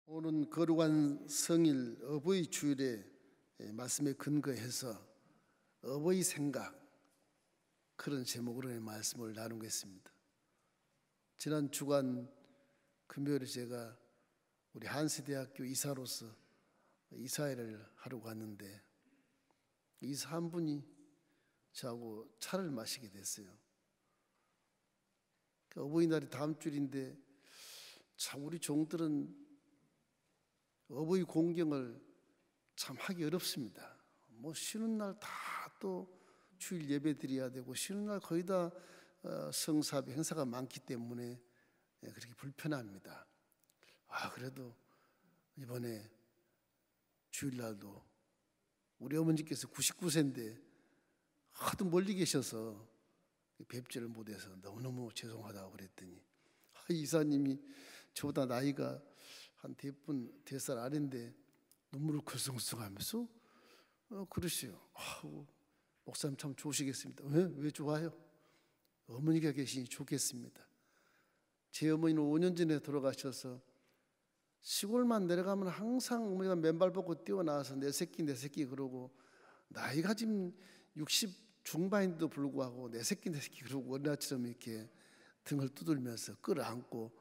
오는 거룩한 성일 어버이 주일에 말씀에 근거해서 어버이 생각, 그런 제목으로 말씀을 나누겠습니다. 지난 주간 금요일에 제가 우리 한세대학교 이사로서 이사회를 하러 갔는데 이사 한 분이 저하고 차를 마시게 됐어요. 어버이날이 다음 주일인데 참 우리 종들은 어버이 공경을 참 하기 어렵습니다. 뭐 쉬는 날 다 또 주일 예배 드려야 되고 쉬는 날 거의 다 성사비 행사가 많기 때문에 그렇게 불편합니다. 그래도 이번에 주일날도 우리 어머니께서 99세인데 하도 멀리 계셔서 뵙지를 못해서 너무너무 죄송하다고 그랬더니 이사님이 저보다 나이가 한 10살 아래인데 눈물을 글썽글썽하면서 그러시요. 목사님 참 좋으시겠습니다. 왜 좋아요? 어머니가 계시니 좋겠습니다. 제 어머니는 5년 전에 돌아가셔서 시골만 내려가면 항상 어머니가 맨발 벗고 뛰어나와서 내 새끼 그러고 나이가 지금 60 중반인데도 불구하고 내 새끼 그러고 어린아이처럼 이렇게 등을 두들면서 끌어안고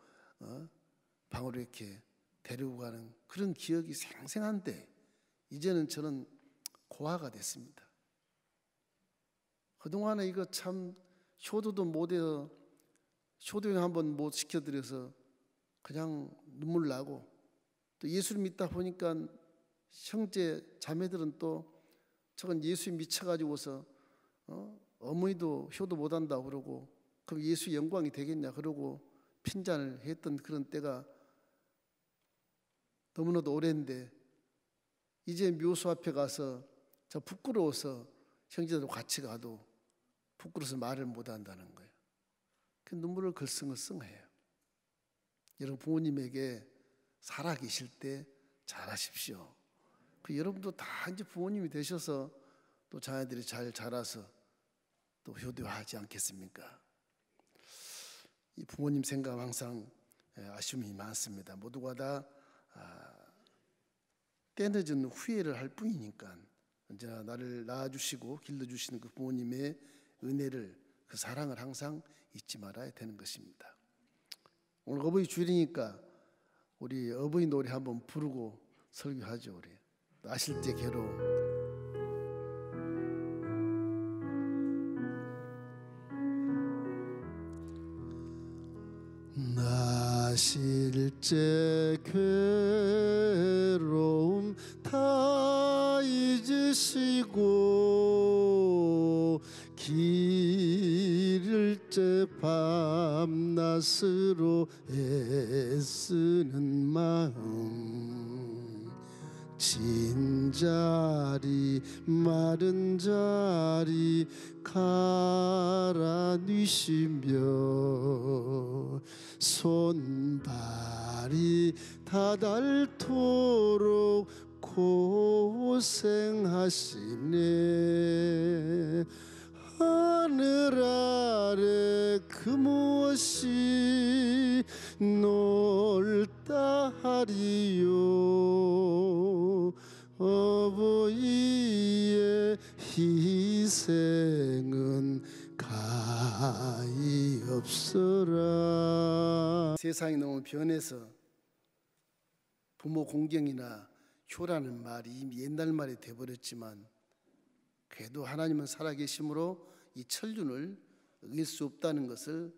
방으로 이렇게 데리고 가는 그런 기억이 생생한데 이제는 저는 고아가 됐습니다. 그동안에 이거 참 효도도 못해서 효도행 한번 못 시켜드려서 그냥 눈물 나고 또 예수를 믿다 보니까 형제 자매들은 또 저건 예수에 미쳐가지고서 어머니도 효도 못한다고 그러고 그럼 예수 영광이 되겠냐 그러고 핀잔을 했던 그런 때가 너무나도 오래인데 이제 묘소 앞에 가서 저 부끄러워서 형제들하고 같이 가도 부끄러워서 말을 못한다는 거예요. 그 눈물을 글썽글썽해요. 여러분 부모님에게 살아계실 때 잘하십시오. 여러분도 다 이제 부모님이 되셔서 또 자녀들이 잘 자라서 또 효도하지 않겠습니까? 이 부모님 생각 항상 아쉬움이 많습니다. 모두가 다 때늦은 후회를 할 뿐이니까 언제나 나를 낳아주시고 길러주시는 그 부모님의 은혜를 그 사랑을 항상 잊지 말아야 되는 것입니다. 오늘 어버이 주일이니까 우리 어버이 노래 한번 부르고 설교하죠. 우리 나실 때 괴로움. 나실 때 괴로움 다 잊으시고 기를 때 밤낮으로 애쓰는 마음 진자리 마른 자리 갈아 누시며 손발이 다 닳도록 고생하시네. 하늘 아래 그 무엇이 놀다 하리요. 어버이의 희생은 가히 없어라. 세상이 너무 변해서 부모 공경이나 효라는 말이 이미 옛날 말이 되어버렸지만 그래도 하나님은 살아계심으로 이 천륜을 이길 수 없다는 것을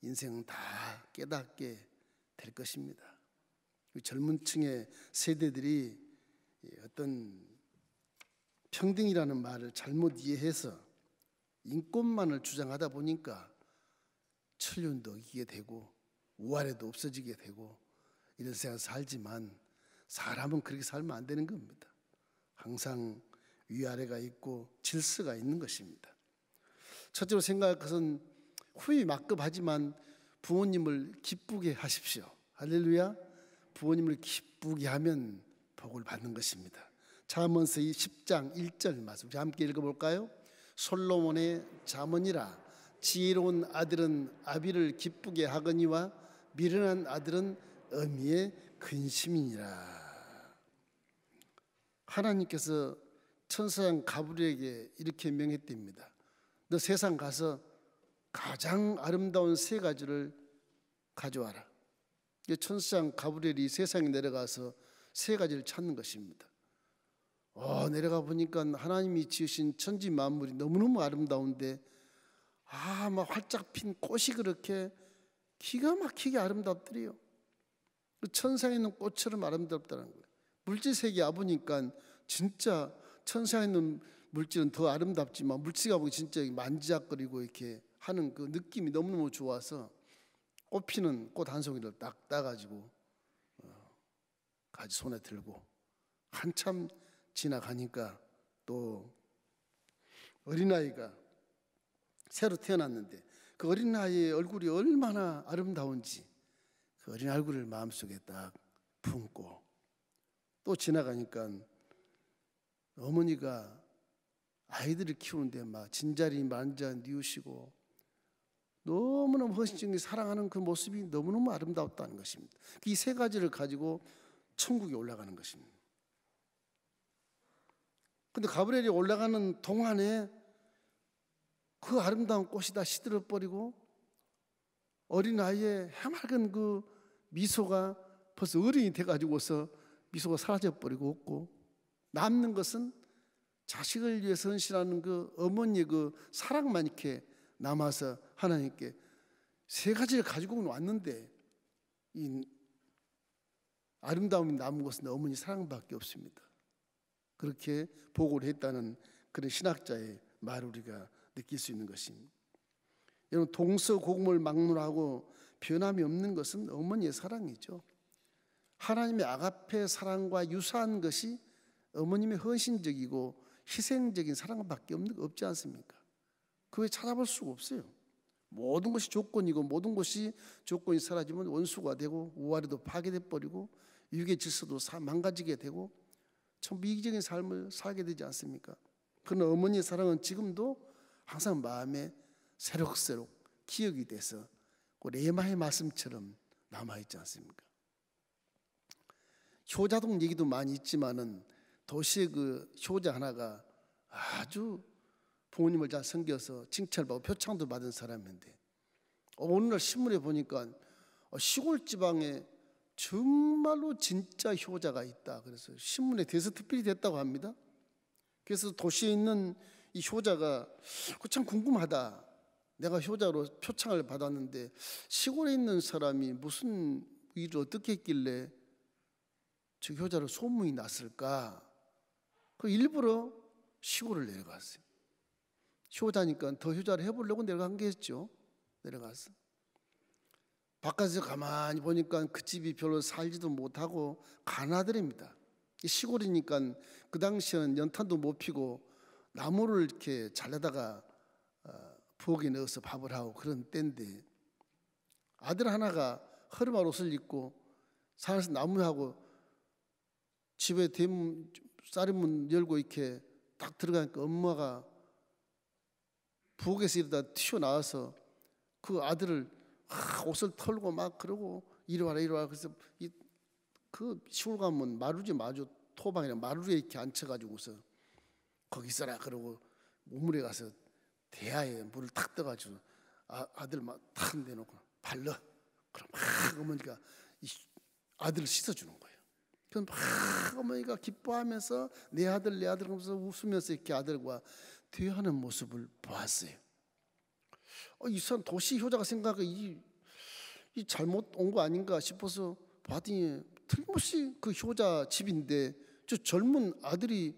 인생은 다 깨닫게 될 것입니다. 젊은 층의 세대들이 어떤 평등이라는 말을 잘못 이해해서 인권만을 주장하다 보니까 천륜도 이기게 되고 우아래도 없어지게 되고 이런 세상 살지만 사람은 그렇게 살면 안 되는 겁니다. 항상 위아래가 있고 질서가 있는 것입니다. 첫째로 생각할 것은 후회 막급하지만 부모님을 기쁘게 하십시오. 할렐루야. 부모님을 기쁘게 하면 복을 받는 것입니다. 잠언서 10장 1절 말씀 우리 함께 읽어볼까요? 솔로몬의 잠언이라 지혜로운 아들은 아비를 기쁘게 하거니와 미련한 아들은 의미의 근심이니라. 하나님께서 천사장 가브리엘에게 이렇게 명했답니다. 너 세상 가서 가장 아름다운 세 가지를 가져와라. 천사장 가브리엘이 세상에 내려가서 세 가지를 찾는 것입니다. 내려가 보니까 하나님이 지으신 천지 만물이 너무너무 아름다운데 막 활짝 핀 꽃이 그렇게 기가 막히게 아름답더래요. 천상에 있는 꽃처럼 아름답다는 거예요. 물질 세계 와보니까 진짜 천상에 있는 물질은 더 아름답지만 물질 가보니 진짜 만지작거리고 이렇게 하는 그 느낌이 너무너무 좋아서 꽃피는 꽃 한 송이를 딱 따가지고 가지 손에 들고 한참 지나가니까 또 어린아이가 새로 태어났는데 그 어린아이의 얼굴이 얼마나 아름다운지 그 어린 얼굴을 마음속에 딱 품고 또 지나가니까 어머니가 아이들을 키우는데 막 진자리 만자 뉘우시고 너무너무 헌신적인 사랑하는 그 모습이 너무너무 아름다웠다는 것입니다. 이 세 가지를 가지고 천국에 올라가는 것입니다. 근데 가브리엘이 올라가는 동안에 그 아름다운 꽃이 다 시들어버리고 어린아이의 해맑은 그 미소가 벌써 어른이 돼가지고서 미소가 사라져버리고 없고 남는 것은 자식을 위해서 헌신하는 그 어머니의 그 사랑만 이렇게 남아서 하나님께 세 가지를 가지고 왔는데 이 아름다움이 남은 것은 어머니 사랑밖에 없습니다. 그렇게 보고를 했다는 그런 신학자의 말을 우리가 느낄 수 있는 것입니다. 여러분 동서고금을 막론하고 변함이 없는 것은 어머니의 사랑이죠. 하나님의 아가페 사랑과 유사한 것이 어머님의 헌신적이고 희생적인 사랑밖에 없지 않습니까? 그 외에 찾아볼 수가 없어요. 모든 것이 조건이고 모든 것이 조건이 사라지면 원수가 되고 우아래도 파괴돼 버리고 육의 질서도 망가지게 되고 참 미기적인 삶을 살게 되지 않습니까? 그러나 어머니의 사랑은 지금도 항상 마음에 새록새록 기억이 돼서 레마의 말씀처럼 남아있지 않습니까? 효자동 얘기도 많이 있지만은 도시의 그 효자 하나가 아주 부모님을 잘 섬겨서 칭찬을 받고 표창도 받은 사람인데 어느 날 신문에 보니까 시골 지방에 정말로 진짜 효자가 있다. 그래서 신문에 대서특필이 됐다고 합니다. 그래서 도시에 있는 이 효자가 참 궁금하다. 내가 효자로 표창을 받았는데 시골에 있는 사람이 무슨 일을 어떻게 했길래 저 효자로 소문이 났을까? 그 일부러 시골을 내려갔어요. 효자니까 더 효자를 해보려고 내려간 게겠죠. 내려가서 바깥에서 가만히 보니까 그 집이 별로 살지도 못하고 가나들입니다. 시골이니까 그 당시에는 연탄도 못 피고 나무를 이렇게 잘라다가 부엌에 넣어서 밥을 하고 그런 때인데 아들 하나가 허름한 옷을 입고 산에서 나무하고 집에 대문 쌀문 열고 이렇게 딱 들어가니까 엄마가 부엌에서 이러다 튀어나와서 그 아들을 옷을 털고 막 그러고 이리 와라 이리 와라. 그래서 그 시골 가면 마루지 마주 토방이나 마루에 이렇게 앉혀가지고서 거기 있어라 그러고 우물에 가서 대야에 물을 탁 떠가지고 아들 막 탁 내놓고 발라. 그럼 막 어머니가 이 아들을 씻어주는 거예요. 그럼 막 어머니가 기뻐하면서 내 아들 하면서 웃으면서 이렇게 아들과 대화하는 모습을 보았어요. 이 사람 도시 효자가 생각해 이 잘못 온 거 아닌가 싶어서 봤더니 틀림없이 그 효자 집인데 저 젊은 아들이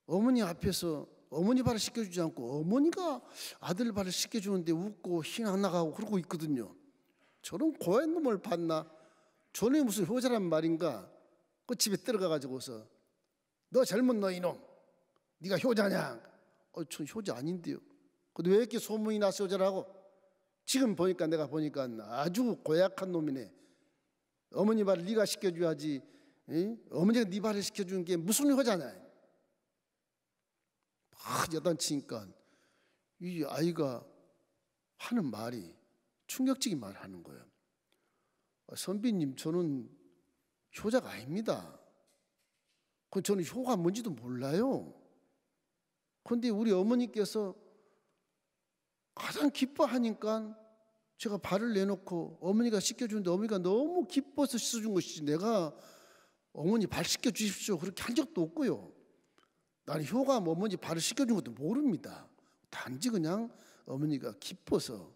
어머니 앞에서 어머니 발을 씻겨주지 않고 어머니가 아들 발을 씻겨주는데 웃고 희낙 나가고 그러고 있거든요. 저런 고얀 놈을 봤나? 저놈이 무슨 효자란 말인가? 그 집에 들어가가지고서 너 젊은 너 이놈 네가 효자냐? 전 효자 아닌데요. 근데 왜 이렇게 소문이 나서 효자라고? 지금 보니까 내가 보니까 아주 고약한 놈이네. 어머니 발을 네가 씻겨줘야지. 어머니가 네 발을 씻겨주는 게 무슨 효자냐? 막 여단치니까 이 아이가 하는 말이 충격적인 말을 하는 거예요. 선비님, 저는 효자가 아닙니다. 저는 효가 뭔지도 몰라요. 그런데 우리 어머니께서 가장 기뻐하니까 제가 발을 내놓고 어머니가 씻겨주는데 어머니가 너무 기뻐서 씻어준 것이지 내가 어머니 발 씻겨주십시오 그렇게 한 적도 없고요. 나는 효가 어머니 발을 씻겨준 것도 모릅니다. 단지 그냥 어머니가 기뻐서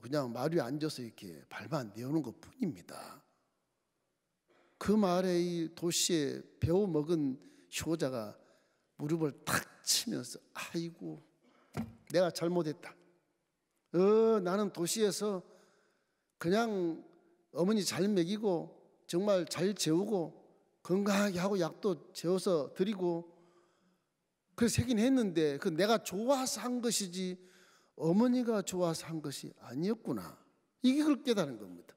그냥 말 위에 앉아서 이렇게 발만 내오는 것 뿐입니다. 그 말에 이 도시에 배워먹은 효자가 무릎을 탁 치면서 아이고 내가 잘못했다. 나는 도시에서 그냥 어머니 잘 먹이고 정말 잘 재우고 건강하게 하고 약도 재워서 드리고 그래서 하긴 했는데 그 내가 좋아서 한 것이지 어머니가 좋아서 한 것이 아니었구나. 이게 그걸 깨달은 겁니다.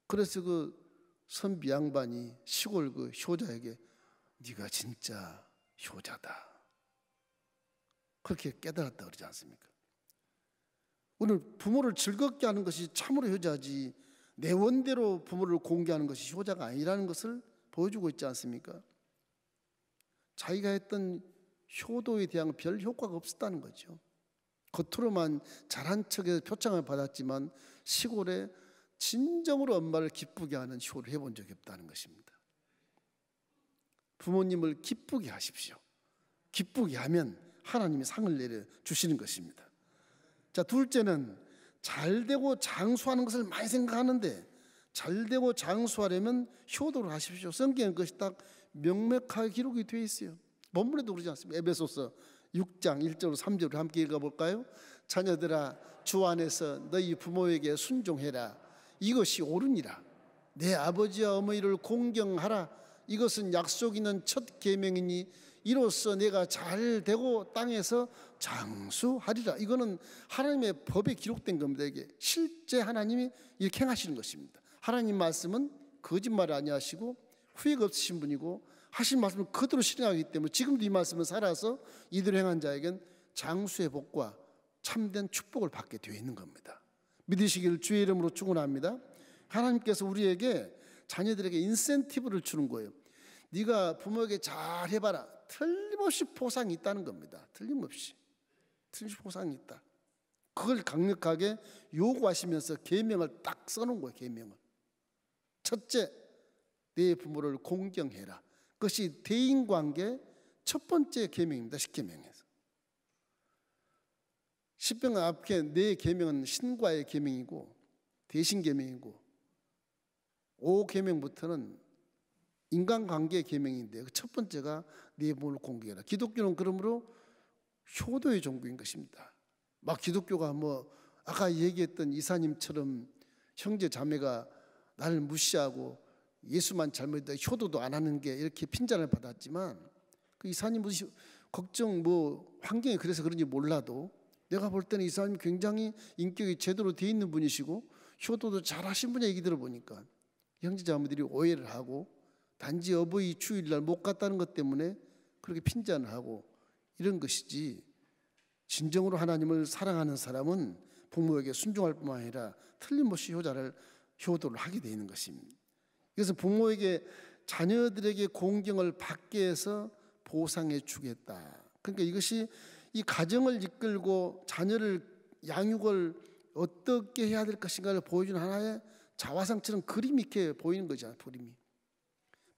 그래서 그 선비 양반이 시골 그 효자에게 네가 진짜 효자다 그렇게 깨달았다 그러지 않습니까? 오늘 부모를 즐겁게 하는 것이 참으로 효자지 내 원대로 부모를 공개하는 것이 효자가 아니라는 것을 보여주고 있지 않습니까? 자기가 했던 효도에 대한 별 효과가 없었다는 거죠. 겉으로만 잘한 척해서 표창을 받았지만 시골에 진정으로 엄마를 기쁘게 하는 효를 해본 적이 없다는 것입니다. 부모님을 기쁘게 하십시오. 기쁘게 하면 하나님이 상을 내려주시는 것입니다. 자, 둘째는 잘되고 장수하는 것을 많이 생각하는데 잘되고 장수하려면 효도를 하십시오. 성경에 그것이 딱 명백하게 기록이 되어 있어요. 본문에도 그러지 않습니까? 에베소서 6장 1절 3절을 함께 읽어볼까요? 자녀들아 주 안에서 너희 부모에게 순종해라. 이것이 옳으니라. 내 아버지와 어머니를 공경하라. 이것은 약속 있는 첫 계명이니 이로써 내가 잘 되고 땅에서 장수하리라. 이거는 하나님의 법에 기록된 겁니다. 이게 실제 하나님이 이렇게 행하시는 것입니다. 하나님 말씀은 거짓말 아니하시고 후회가 없으신 분이고 하신 말씀을 그대로 실행하기 때문에 지금도 이 말씀을 살아서 이대로 행한 자에겐 장수의 복과 참된 축복을 받게 되어 있는 겁니다. 믿으시기를 주의 이름으로 축원합니다. 하나님께서 우리에게 자녀들에게 인센티브를 주는 거예요. 네가 부모에게 잘 해봐라. 틀림없이 보상이 있다는 겁니다. 틀림없이 보상이 있다. 그걸 강력하게 요구하시면서 계명을 딱 써놓은 거예요. 계명을. 첫째, 내 부모를 공경해라. 그것이 대인관계 첫 번째 계명입니다. 십계명에서. 십계명 앞에 네 계명은 신과의 계명이고 대신 계명이고 5계명부터는 인간관계의 계명인데 첫 번째가 네 부모를 공경해라. 기독교는 그러므로 효도의 종교인 것입니다. 막 기독교가 아까 얘기했던 이사님처럼 형제 자매가 나를 무시하고 예수만 잘못했다 효도도 안 하는 게 이렇게 핀잔을 받았지만 그 이사님 걱정 환경이 그래서 그런지 몰라도 내가 볼 때는 이사님 굉장히 인격이 제대로 돼 있는 분이시고 효도도 잘 하신 분의 얘기 들어보니까 형제 자매들이 오해를 하고 단지 어버이 주일날 못 갔다는 것 때문에 그렇게 핀잔을 하고 이런 것이지 진정으로 하나님을 사랑하는 사람은 부모에게 순종할 뿐만 아니라 틀림없이 효도를 하게 되는 것입니다. 그래서 부모에게 자녀들에게 공경을 받게 해서 보상해 주겠다. 그러니까 이것이 이 가정을 이끌고 자녀를 양육을 어떻게 해야 될 것인가를 보여주는 하나의 자화상처럼 그림이 이렇게 보이는 거잖아요. 그림이.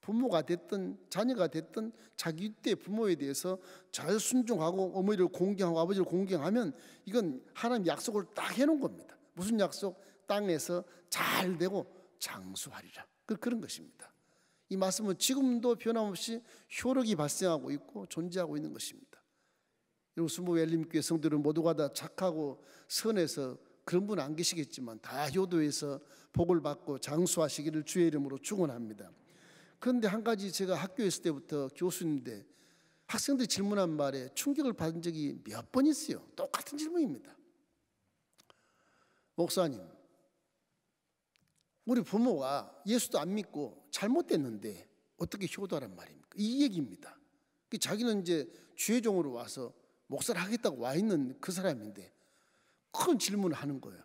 부모가 됐든 자녀가 됐든 자기 때 부모에 대해서 잘 순종하고 어머니를 공경하고 아버지를 공경하면 이건 하나님 약속을 딱 해놓은 겁니다. 무슨 약속? 땅에서 잘 되고 장수하리라. 그런 것입니다. 이 말씀은 지금도 변함없이 효력이 발생하고 있고 존재하고 있는 것입니다. 여러분 수모 엘림교회 성도들은 모두가 다 착하고 선해서 그런 분은 안 계시겠지만 다 효도해서 복을 받고 장수하시기를 주의 이름으로 축원합니다. 그런데 한 가지 제가 학교에 있을 때부터 교수인데 학생들이 질문한 말에 충격을 받은 적이 몇 번 있어요. 똑같은 질문입니다. 목사님, 우리 부모가 예수도 안 믿고 잘못됐는데 어떻게 효도하란 말입니까? 이 얘기입니다. 자기는 이제 주의종으로 와서 목사를 하겠다고 와 있는 그 사람인데 큰 질문을 하는 거예요.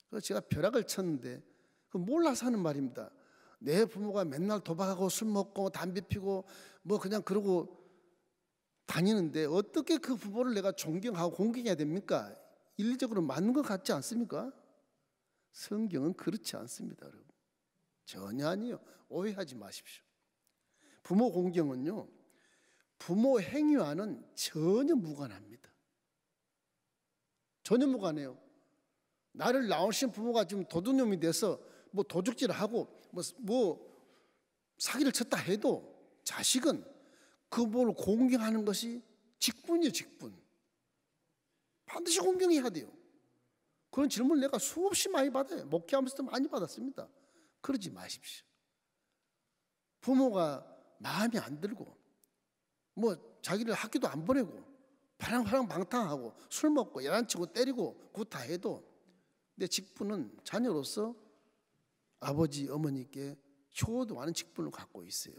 그래서 제가 벼락을 쳤는데 그 몰라서 하는 말입니다. 내 부모가 맨날 도박하고 술 먹고 담배 피고 뭐 그냥 그러고 다니는데 어떻게 그 부모를 내가 존경하고 공경해야 됩니까? 일리적으로 맞는 것 같지 않습니까? 성경은 그렇지 않습니다, 여러분. 전혀 아니요. 오해하지 마십시오. 부모 공경은요, 부모 행위와는 전혀 무관합니다. 전혀 무관해요. 나를 낳으신 부모가 지금 도둑놈이 돼서 뭐 도둑질을 하고 뭐 사기를 쳤다 해도 자식은 그 부모를 공경하는 것이 직분이에요, 직분. 반드시 공경해야 돼요. 그런 질문을 내가 수없이 많이 받아요. 목회하면서도 많이 받았습니다. 그러지 마십시오. 부모가 마음에 안 들고 뭐 자기를 학교도 안 보내고 파랑파랑 방탕하고 술 먹고 야단치고 때리고 구타해도 내 직분은 자녀로서 아버지 어머니께 효도 하는 직분을 갖고 있어요.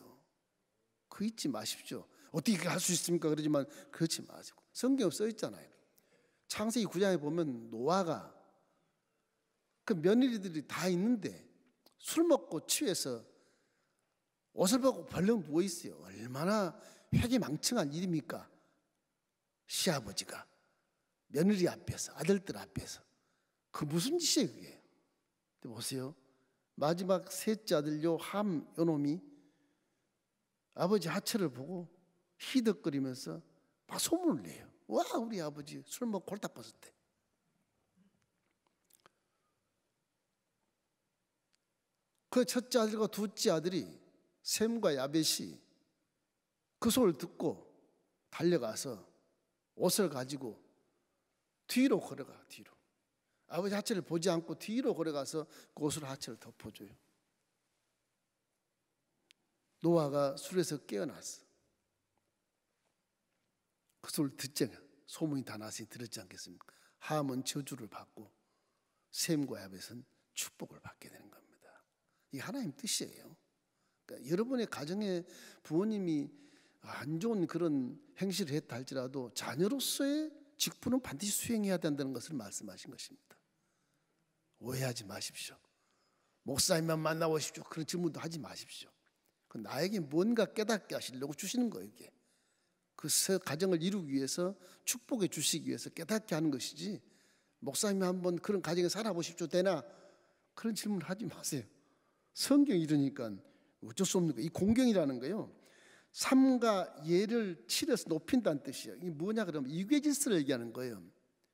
그 잊지 마십시오. 어떻게 할 수 있습니까? 그러지만 그렇지 마세요. 성경에 써 있잖아요. 창세기 9장에 보면 노아가 그 며느리들이 다 있는데 술 먹고 취해서 옷을 벗고 벌렁 누워 있어요. 얼마나 회개망청한 일입니까? 시아버지가 며느리 앞에서, 아들들 앞에서. 그 무슨 짓이에요, 그게? 보세요. 마지막 셋째 아들 요함 요놈이 아버지 하체를 보고 희덕거리면서 막 소문을 내요. 와, 우리 아버지 술 먹고 골딱 벗었대. 그 첫째 아들과 둘째 아들이 셈과 야벳이 그 소리를 듣고 달려가서 옷을 가지고 뒤로 걸어가. 뒤로. 아버지 하체를 보지 않고 뒤로 걸어가서 그 옷으로 하체를 덮어줘요. 노아가 술에서 깨어났어. 그 소리를 듣잖아요. 소문이 다 났으니 들었지 않겠습니까? 함은 저주를 받고 셈과 야벳은 축복을 받게 되는 겁니다. 이게 하나님 뜻이에요. 그러니까 여러분의 가정에 부모님이 안 좋은 그런 행실을 했다 할지라도 자녀로서의 직분은 반드시 수행해야 된다는 것을 말씀하신 것입니다. 오해하지 마십시오. 목사님만 만나보십시오. 그런 질문도 하지 마십시오. 나에게 뭔가 깨닫게 하시려고 주시는 거예요. 이게. 그 가정을 이루기 위해서 축복해 주시기 위해서 깨닫게 하는 것이지 목사님이 한번 그런 가정에 살아보십시오 되나? 그런 질문을 하지 마세요. 성경이 이러니까 어쩔 수 없는 거예요. 이 공경이라는 거요. 삼가 예를 칠해서 높인다는 뜻이에요. 이게 뭐냐 그러면 이괴질서를 얘기하는 거예요.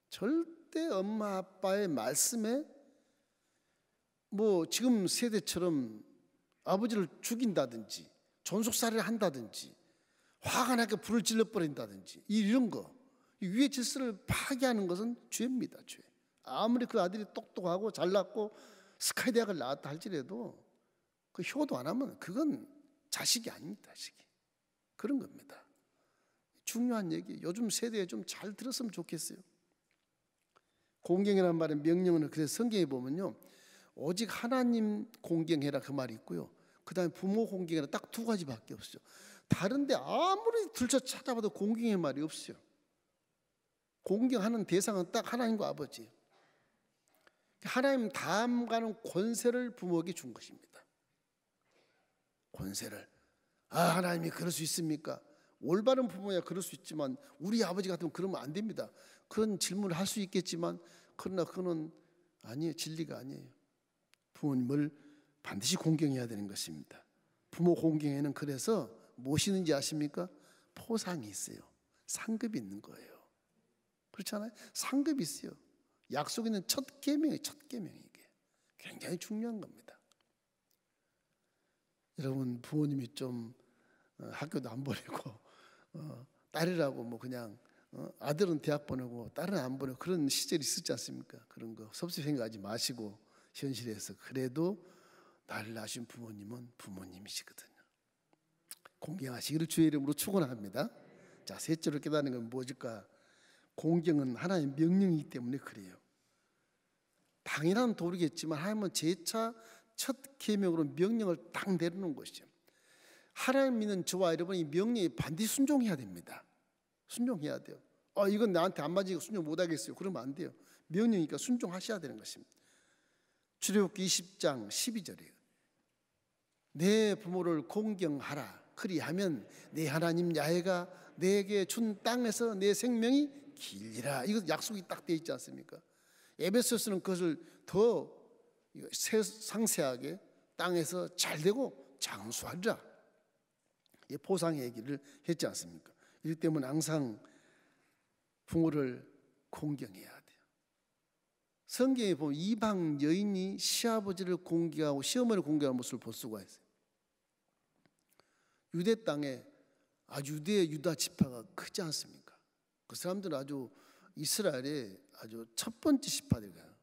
절대 엄마 아빠의 말씀에 뭐 지금 세대처럼 아버지를 죽인다든지 존속살해를 한다든지 화가 나게 불을 질러버린다든지 이런 거 위의 질서를 파괴하는 것은 죄입니다. 죄. 아무리 그 아들이 똑똑하고 잘났고 스카이 대학을 나왔다 할지라도 그 효도 안 하면 그건 자식이 아닙니다. 자식이. 그런 겁니다. 중요한 얘기 요즘 세대에 좀 잘 들었으면 좋겠어요. 공경이라는 말의 명령은 그래서 성경에 보면요 오직 하나님 공경해라 그 말이 있고요 그 다음에 부모 공경해라 딱 두 가지밖에 없어요. 다른데 아무리 들춰 찾아봐도 공경의 말이 없어요. 공경하는 대상은 딱 하나님과 아버지예요. 하나님 다음 가는 권세를 부모에게 준 것입니다. 권세를. 아, 하나님이 그럴 수 있습니까? 올바른 부모야 그럴 수 있지만 우리 아버지 같으면 그러면 안 됩니다. 그런 질문을 할 수 있겠지만 그러나 그거는 아니에요. 진리가 아니에요. 부모님을 반드시 공경해야 되는 것입니다. 부모 공경에는 그래서 무엇이 있는지 아십니까? 포상이 있어요. 상급이 있는 거예요. 그렇잖아요. 상급이 있어요. 약속 있는 첫 계명이 첫 계명이 이게 굉장히 중요한 겁니다. 여러분 부모님이 좀 학교도 안 보내고 딸이라고 뭐 그냥 아들은 대학 보내고 딸은 안 보내고 그런 시절이 있었지 않습니까? 그런 거 섭섭히 생각하지 마시고 현실에서 그래도 나를 낳으신 부모님은 부모님이시거든요. 공경하시기를 주의 이름으로 축원합니다. 자, 셋째로 깨닫는 건 무엇일까? 공경은 하나님의 명령이기 때문에 그래요. 당연한 도리겠지만 하나님은 제차 첫 계명으로 명령을 딱 내려놓은 것이죠. 하나님 믿는 저와 여러분이 명령에 반드시 순종해야 됩니다. 순종해야 돼요. 이건 나한테 안 맞으니까 순종 못하겠어요. 그러면 안 돼요. 명령이니까 순종하셔야 되는 것입니다. 출애굽기 20장 12절이에요. 내 부모를 공경하라. 그리하면 내 하나님 야훼가 내게 준 땅에서 내 생명이 길리라. 이거 약속이 딱 돼 있지 않습니까? 에베소서는 그것을 더 상세하게 땅에서 잘되고 장수하리라, 보상의 얘기를 했지 않습니까? 이 때문에 항상 부모를 공경해야 돼요. 성경에 보면 이방 여인이 시아버지를 공경하고 시어머니를 공경하는 모습을 볼 수가 있어요. 유대 땅에 유대 유다 지파가 크지 않습니까? 그 사람들은 아주 이스라엘의 아주 첫 번째 지파들이에요.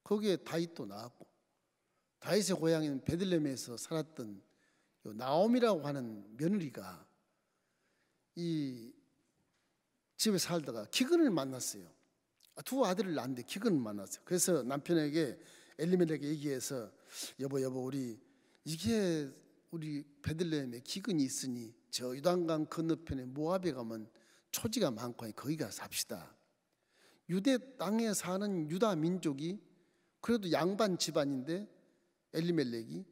거기에 다윗도 나왔고, 다윗의 고향인 베들레헴에서 살았던 나옴이라고 하는 며느리가 이 집에 살다가 기근을 만났어요. 두 아들을 낳았는데 기근을 만났어요. 그래서 남편에게 엘리멜렉에게 얘기해서 여보 우리 베들레헴에 기근이 있으니 저 요단강 건너편에 모압에 가면 초지가 많고 거기 가서 삽시다. 유대 땅에 사는 유다 민족이 그래도 양반 집안인데 엘리멜렉이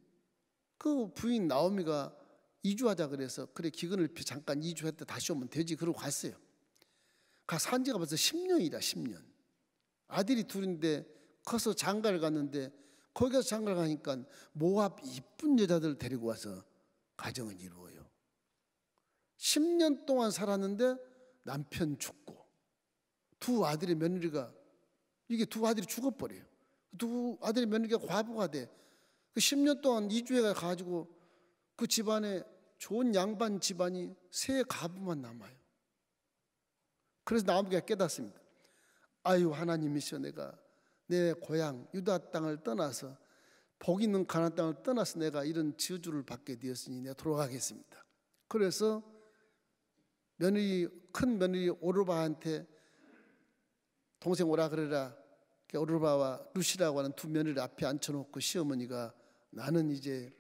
그 부인 나오미가 이주하자 그래서 그래 기근을 잠깐 이주했다 다시 오면 되지 그러고 갔어요. 산 지가 벌써 10년이라 10년. 아들이 둘인데 커서 장가를 갔는데 거기 가서 장가를 가니까 모압 이쁜 여자들 데리고 와서 가정을 이루어요. 10년 동안 살았는데 남편 죽고 두 아들의 며느리가 두 아들이 죽어버려요. 두 아들의 며느리가 과부가 돼. 그 10년 동안 이주해 가지고 그 집안에 좋은 양반 집안이 세 가부만 남아요. 그래서 나오미가 깨닫습니다. 하나님이시여, 내가 내 고향 유다 땅을 떠나서 복 있는 가나안 땅을 떠나서 내가 이런 저주를 받게 되었으니 내가 돌아가겠습니다. 그래서 큰 며느리 오르바한테 동생 오라 그래라. 오르바와 루시라고 하는 두 며느리 앞에 앉혀놓고 시어머니가 나는 이제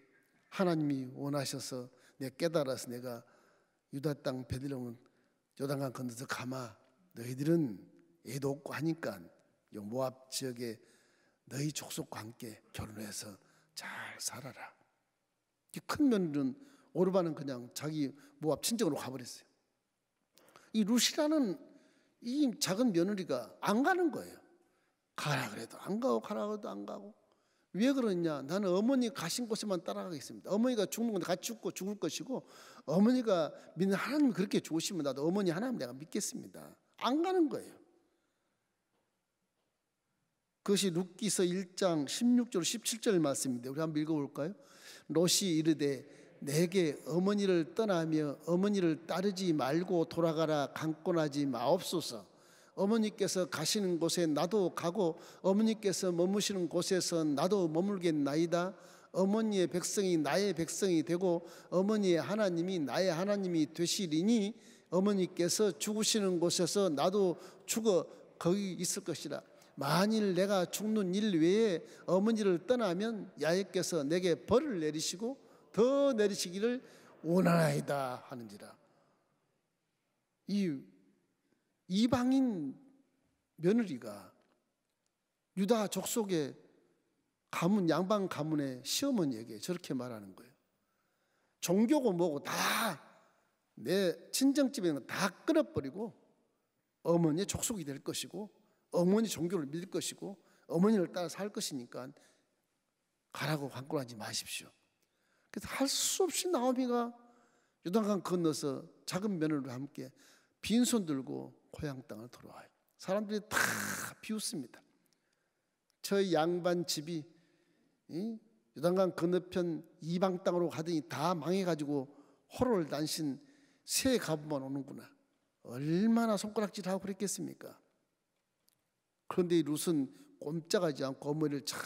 하나님이 원하셔서 내가 깨달아서 내가 유다 땅 베들레헴 요단강 건너서 가마. 너희들은 애도 없고 하니까 모압 지역에 너희 족속과 함께 결혼해서 잘 살아라. 큰 며느리는 오르바는 그냥 자기 모압 친정으로 가버렸어요. 이 루시라는 이 작은 며느리가 안 가는 거예요. 가라 그래도 안 가고 가라 그래도 안 가고. 왜 그러냐? 나는 어머니 가신 곳에만 따라가겠습니다. 어머니가 죽는 건데 같이 죽을 것이고 어머니가 믿는 하나님이 그렇게 좋으시면 나도 어머니 하나님 내가 믿겠습니다. 안 가는 거예요. 그것이 룻기서 1장 16절 17절 말씀인데 우리 한번 읽어볼까요? 롯이 이르되 내게 어머니를 떠나며 어머니를 따르지 말고 돌아가라 강권하지 마옵소서. 어머니께서 가시는 곳에 나도 가고 어머니께서 머무시는 곳에서 나도 머물겠나이다. 어머니의 백성이 나의 백성이 되고 어머니의 하나님이 나의 하나님이 되시리니 어머니께서 죽으시는 곳에서 나도 죽어 거기 있을 것이라. 만일 내가 죽는 일 외에 어머니를 떠나면 야훼께서 내게 벌을 내리시고 더 내리시기를 원하나이다 하는지라. 이 이방인 며느리가 유다 족속의 가문 양반 가문의 시어머니에게 저렇게 말하는 거예요. 종교고 뭐고 다 내 친정집에 있는 거 다 끊어버리고 어머니의 족속이 될 것이고 어머니 종교를 믿을 것이고 어머니를 따라 살 것이니까 가라고 강권하지 마십시오. 그래서 할 수 없이 나오미가 요단강 건너서 작은 며느리와 함께 빈손 들고 고향 땅을 돌아와요. 사람들이 다 비웃습니다. 저 양반 집이 요단강 건너편 이방 땅으로 가더니 다 망해가지고 호를 단신 새 가부만 오는구나. 얼마나 손가락질하고 그랬겠습니까? 그런데 룻은 꼼짝하지 않고 어머니를 잘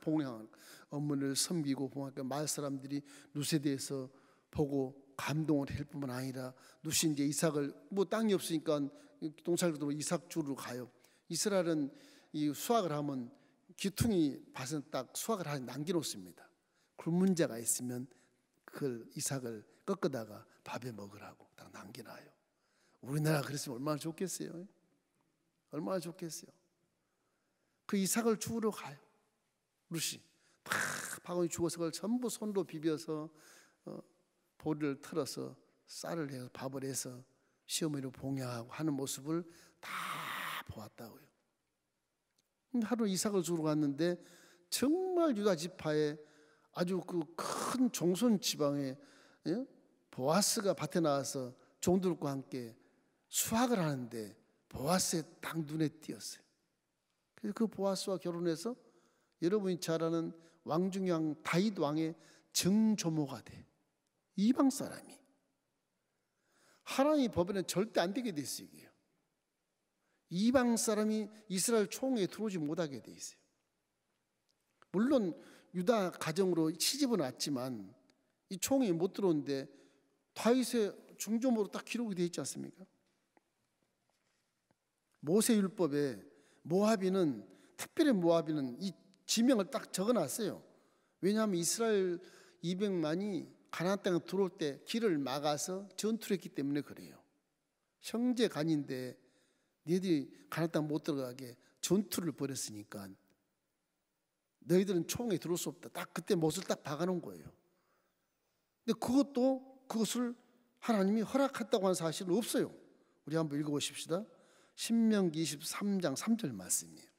봉양하는, 어머니를 섬기고 봉양하니까 마을 사람들이 룻에 대해서 보고 감동을 할 뿐만 아니라 룻이 이제 이삭을 땅이 없으니까 동살도 이삭 주로 가요. 이스라엘은 이 수확을 하면 기퉁이 밭은 딱 수확을 하여 남겨놓습니다. 굶은 자가 있으면 그 이삭을 꺾어다가 밥에 먹으라고 딱 남겨놔요. 우리나라 그랬으면 얼마나 좋겠어요. 얼마나 좋겠어요. 그 이삭을 주우러 가요. 룻이 다 바구니 죽어서 그걸 전부 손으로 비벼서 보리를 털어서 쌀을 해서 밥을 해서 시어머니로 봉양하고 하는 모습을 다 보았다고요. 하루 이삭을 주러 갔는데 정말 유다 지파에 아주 그 큰 종손 지방에 보아스가 밭에 나와서 종들과 함께 수확을 하는데 보아스의 딱 눈에 띄었어요. 그래서 그 보아스와 결혼해서 여러분이 잘 아는 왕중왕 다윗 왕의 정조모가 돼. 이방 사람이. 하나님의 법에는 절대 안 되게 돼 있어요. 이방 사람이 이스라엘 총회에 들어오지 못하게 돼 있어요. 물론 유다 가정으로 시집은 왔지만 이 총회에 못 들어오는데 다윗의 중조모로 딱 기록이 되어 있지 않습니까? 모세율법에 모압이는 특별히 모압이는 이 지명을 딱 적어놨어요. 왜냐하면 이스라엘 200만이 가나안 땅에 들어올 때 길을 막아서 전투를 했기 때문에 그래요. 형제 간인데 너희들이 가나안 땅 못 들어가게 전투를 벌였으니까 너희들은 총에 들어올 수 없다. 딱 그때 못을 딱 박아놓은 거예요. 근데 그것을 하나님이 허락했다고 하는 사실은 없어요. 우리 한번 읽어보십시다. 신명기 23장 3절 말씀이에요.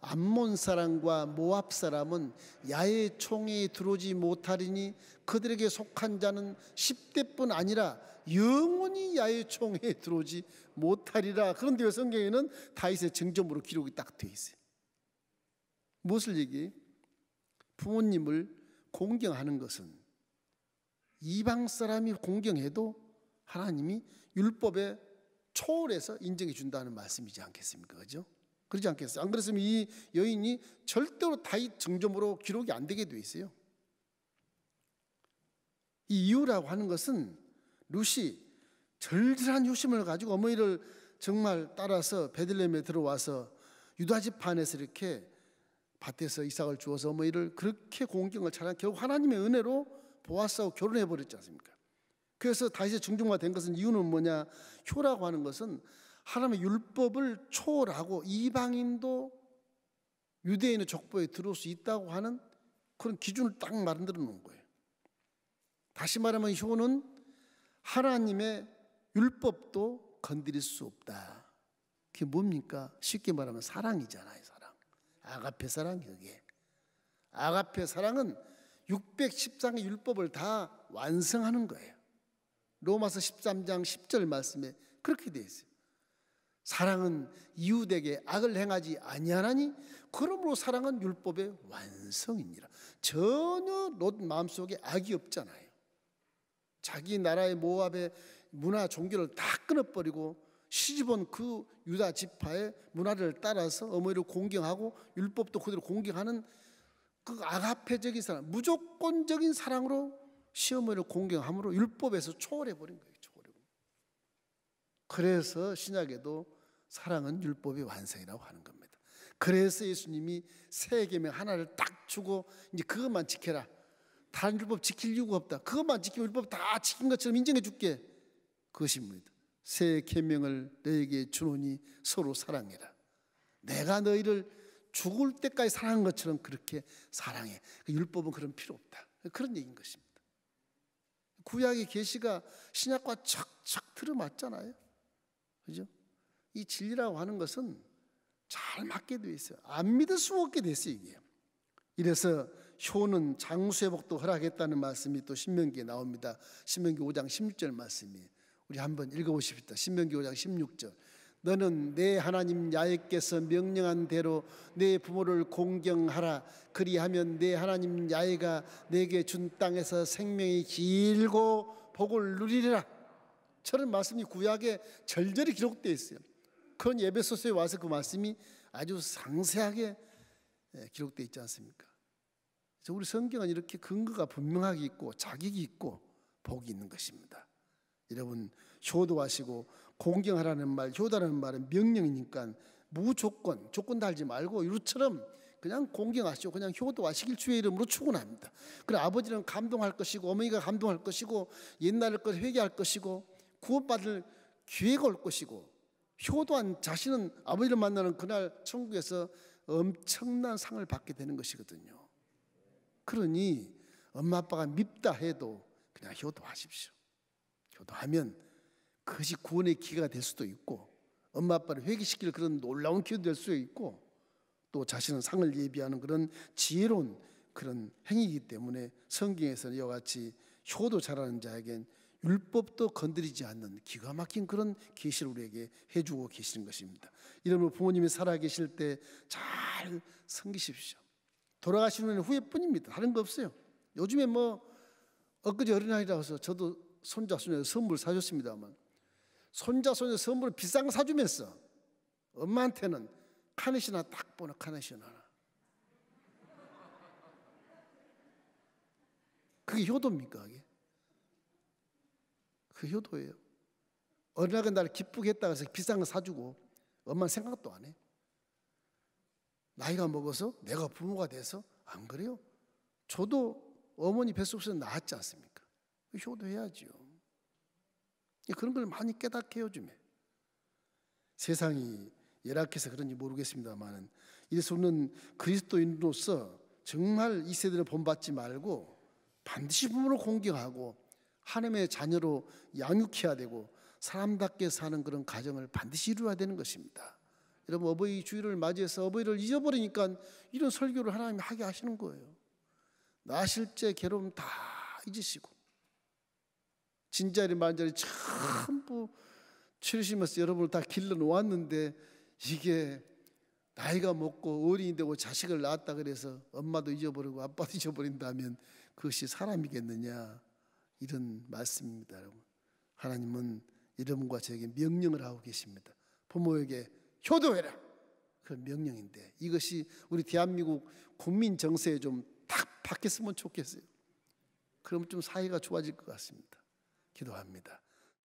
암몬 사람과 모압 사람은 야의 총에 들어오지 못하리니 그들에게 속한 자는 10대뿐 아니라 영원히 야의 총에 들어오지 못하리라. 그런데 왜 성경에는 다윗의 정점으로 기록이 딱 돼 있어요. 무엇을 얘기해? 부모님을 공경하는 것은 이방 사람이 공경해도 하나님이 율법에 초월해서 인정해 준다는 말씀이지 않겠습니까? 그죠? 그러지 않겠어요? 안 그랬으면 이 여인이 절대로 다윗 정점으로 기록이 안 되게 돼 있어요. 이 이유라고 하는 것은 룻이 절절한 효심을 가지고 어머니를 정말 따라서 베들레헴에 들어와서 유다 지파에서 이렇게 밭에서 이삭을 주어서 어머니를 그렇게 공경을 잘한 결국 하나님의 은혜로 보아스하고 결혼해 버렸지 않습니까? 그래서 다윗의 증조모가 된 것은 이유는 뭐냐? 효라고 하는 것은 하나님의 율법을 초월하고 이방인도 유대인의 족보에 들어올 수 있다고 하는 그런 기준을 딱 만들어 놓은 거예요. 다시 말하면 효는 하나님의 율법도 건드릴 수 없다. 그게 뭡니까? 쉽게 말하면 사랑이잖아요. 사랑. 아가페 사랑. 그게 아가페 사랑은 613의 율법을 다 완성하는 거예요. 로마서 13장 10절 말씀에 그렇게 되어 있어요. 사랑은 이웃에게 악을 행하지 아니하나니 그러므로 사랑은 율법의 완성이니라. 전혀 롯 마음속에 악이 없잖아요. 자기 나라의 모압의 문화 종교를 다 끊어버리고 시집온 그 유다 지파의 문화를 따라서 어머니를 공경하고 율법도 그대로 공경하는 그 아가페적인 사랑, 무조건적인 사랑으로 시어머니를 공경함으로 율법에서 초월해버린 거예요. 그래서 신약에도 사랑은 율법의 완성이라고 하는 겁니다. 그래서 예수님이 새 계명 하나를 딱 주고 이제 그것만 지켜라. 다른 율법 지킬 이유가 없다. 그것만 지키면 율법 다 지킨 것처럼 인정해 줄게. 그것입니다. 새 계명을 너에게 주노니 서로 사랑해라. 내가 너희를 죽을 때까지 사랑한 것처럼 그렇게 사랑해. 율법은 그런 필요 없다. 그런 얘기인 것입니다. 구약의 계시가 신약과 척척 들어맞잖아요. 그죠? 이 진리라고 하는 것은 잘 맞게 되어 있어요. 안 믿을 수 없게 됐어요, 이게. 이래서 효는 장수회복도 허락했다는 말씀이 또 신명기에 나옵니다. 신명기 5장 16절 말씀이. 우리 한번 읽어보십시다. 신명기 5장 16절. 너는 내 하나님 야훼께서 명령한 대로 내 부모를 공경하라. 그리하면 내 하나님 야훼가 내게 준 땅에서 생명이 길고 복을 누리리라. 저런 말씀이 구약에 절절히 기록되어 있어요. 그런 에베소서에 와서 그 말씀이 아주 상세하게 기록되어 있지 않습니까? 그래서 우리 성경은 이렇게 근거가 분명하게 있고 자격이 있고 복이 있는 것입니다. 여러분 효도하시고 공경하라는 말, 효도라는 말은 명령이니까 무조건, 조건 달지 말고 이처럼 그냥 공경하시고 그냥 효도하시길 주의 이름으로 축원합니다. 그래 아버지는 감동할 것이고 어머니가 감동할 것이고 옛날의 것 회개할 것이고 구원받을 기회가 올 것이고 효도한 자신은 아버지를 만나는 그날 천국에서 엄청난 상을 받게 되는 것이거든요. 그러니 엄마 아빠가 밉다 해도 그냥 효도하십시오. 효도하면 그것이 구원의 기회가 될 수도 있고, 엄마 아빠를 회개시킬 그런 놀라운 기회도 될 수도 있고, 또 자신은 상을 예비하는 그런 지혜로운 그런 행위이기 때문에 성경에서는 이와 같이 효도 잘하는 자에겐 율법도 건드리지 않는 기가 막힌 그런 계시를 우리에게 해주고 계시는 것입니다. 이러므로 부모님이 살아계실 때 잘 섬기십시오. 돌아가시는 후에뿐입니다. 다른 거 없어요. 요즘에 뭐 엊그제 어린아이라고 해서 저도 손자 손녀 선물 사줬습니다만, 손자 손녀 선물을 비싼 거 사주면서 엄마한테는 카네이션 하나 딱 보나, 카네이션 하나. 그게 효도입니까? 그게? 그 효도예요. 어린아이가 나를 기쁘게 했다고 해서 비싼 거 사주고 엄마는 생각도 안 해. 나이가 먹어서 내가 부모가 돼서 안 그래요? 저도 어머니 뱃속에서 낳았지 않습니까? 효도해야지요. 그런 걸 많이 깨닫게 요즘에. 세상이 열악해서 그런지 모르겠습니다만, 이래서 우리는 그리스도인으로서 정말 이 세대를 본받지 말고 반드시 부모를 공경하고 하나님의 자녀로 양육해야 되고 사람답게 사는 그런 가정을 반드시 이루어야 되는 것입니다. 여러분, 어버이 주일을 맞이해서 어버이를 잊어버리니까 이런 설교를 하나님이 하게 하시는 거예요. 나실 때 괴로움 다 잊으시고 진짜리 만짜리 전부 치르시면서 여러분을 다 길러 놓았는데, 이게 나이가 먹고 어린이 되고 자식을 낳았다 그래서 엄마도 잊어버리고 아빠도 잊어버린다면 그것이 사람이겠느냐, 이런 말씀입니다. 여러분, 하나님은 여러분과 저에게 명령을 하고 계십니다. 부모에게 효도해라, 그 명령인데 이것이 우리 대한민국 국민 정서에 좀 탁 박혔으면 좋겠어요. 그러면 좀 사회가 좋아질 것 같습니다. 기도합니다.